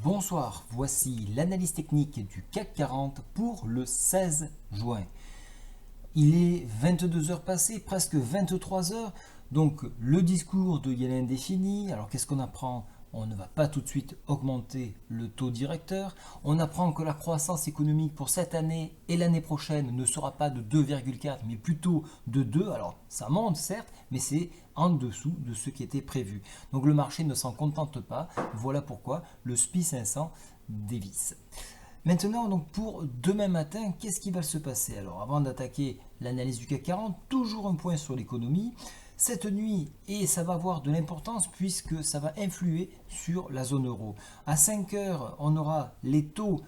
Bonsoir, voici l'analyse technique du CAC 40 pour le 16 juin. Il est 22 heures passées, presque 23 heures, donc le discours de Yellen est fini. Alors qu'est-ce qu'on apprend? On ne va pas tout de suite augmenter le taux directeur. On apprend que la croissance économique pour cette année et l'année prochaine ne sera pas de 2,4 mais plutôt de 2. Alors ça monte certes, mais c'est en dessous de ce qui était prévu. Donc le marché ne s'en contente pas. Voilà pourquoi le SPI 500 dévisse. Maintenant, donc pour demain matin, qu'est-ce qui va se passer? Alors avant d'attaquer l'analyse du CAC 40, toujours un point sur l'économie. Cette nuit, et ça va avoir de l'importance puisque ça va influer sur la zone euro. À 5 heures, on aura les taux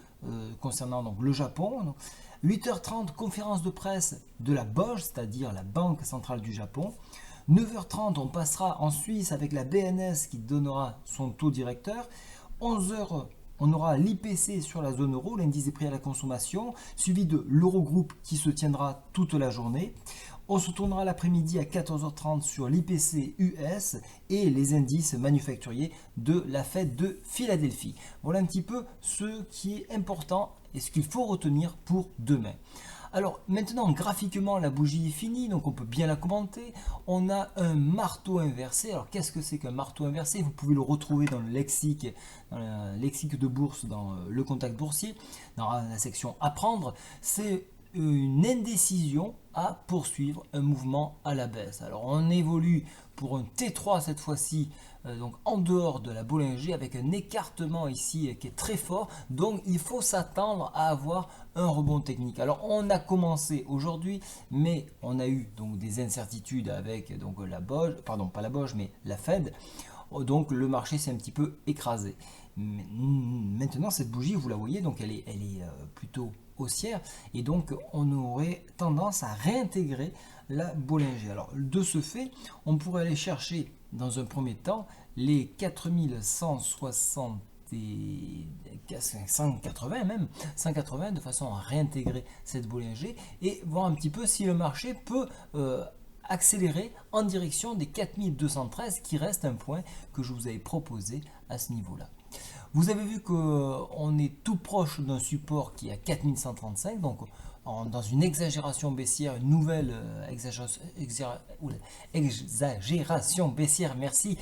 concernant donc, le Japon. Donc, 8h30, conférence de presse de la BOJ, c'est-à-dire la Banque centrale du Japon. 9h30, on passera en Suisse avec la BNS qui donnera son taux directeur. 11h, on aura l'IPC sur la zone euro, l'indice des prix à la consommation, suivi de l'Eurogroupe qui se tiendra toute la journée. On se tournera l'après-midi à 14h30 sur l'IPC US et les indices manufacturiers de la Fed de Philadelphie. Voilà un petit peu ce qui est important et ce qu'il faut retenir pour demain. Alors maintenant, graphiquement, la bougie est finie, donc on peut bien la commenter. On a un marteau inversé. Alors qu'est-ce que c'est qu'un marteau inversé? Vous pouvez le retrouver dans le lexique de bourse, dans le contact boursier, dans la section apprendre. C'est une indécision à poursuivre un mouvement à la baisse. Alors on évolue pour un T3 cette fois-ci, donc en dehors de la Bollinger avec un écartement ici qui est très fort, donc il faut s'attendre à avoir un rebond technique. Alors on a commencé aujourd'hui, mais on a eu donc des incertitudes avec donc la BOJ, pardon pas la BOJ mais la Fed, donc le marché s'est un petit peu écrasé. Maintenant cette bougie, vous la voyez, donc elle est plutôt haussière et donc on aurait tendance à réintégrer la Bollinger. Alors de ce fait, on pourrait aller chercher dans un premier temps les 4160 180 même, 180 de façon à réintégrer cette Bollinger et voir un petit peu si le marché peut accélérer en direction des 4213 qui reste un point que je vous avais proposé à ce niveau-là. Vous avez vu qu'on est tout proche d'un support qui est à 4135, donc dans une exagération baissière, une nouvelle exagération baissière, merci.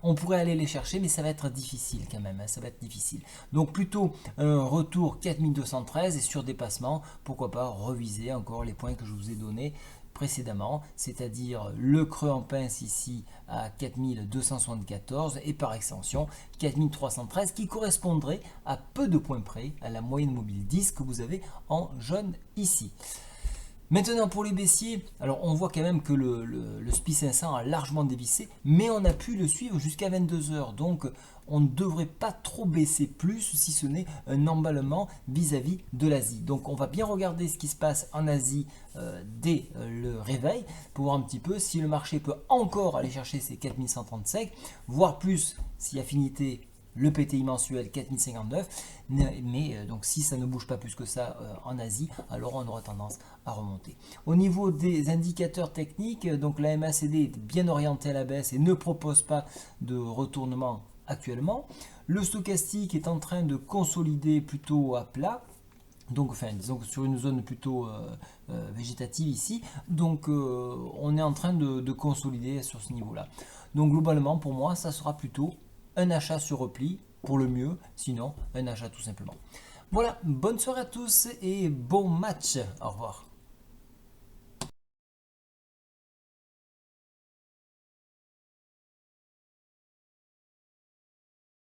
On pourrait aller les chercher, mais ça va être difficile quand même, ça va être difficile. Donc plutôt un retour 4213 et sur dépassement, pourquoi pas reviser encore les points que je vous ai donnés précédemment, c'est-à-dire le creux en pince ici à 4274 et par extension 4313 qui correspondrait à peu de points près à la moyenne mobile 10 que vous avez en jaune ici. Maintenant pour les baissiers, alors on voit quand même que le SPI 500 a largement dévissé, mais on a pu le suivre jusqu'à 22 heures, donc on ne devrait pas trop baisser plus si ce n'est un emballement vis-à-vis de l'Asie. Donc on va bien regarder ce qui se passe en Asie dès le réveil pour voir un petit peu si le marché peut encore aller chercher ses 4135, voire plus si affinité le PTI mensuel 4059, mais donc si ça ne bouge pas plus que ça en Asie, alors on aura tendance à remonter. Au niveau des indicateurs techniques, donc la MACD est bien orientée à la baisse et ne propose pas de retournement actuellement. Le stochastique est en train de consolider plutôt à plat. Donc, enfin, disons que sur une zone plutôt végétative ici, donc on est en train de consolider sur ce niveau-là. Donc globalement, pour moi, ça sera plutôt un achat sur repli pour le mieux, sinon un achat tout simplement. Voilà, bonne soirée à tous et bon match. Au revoir.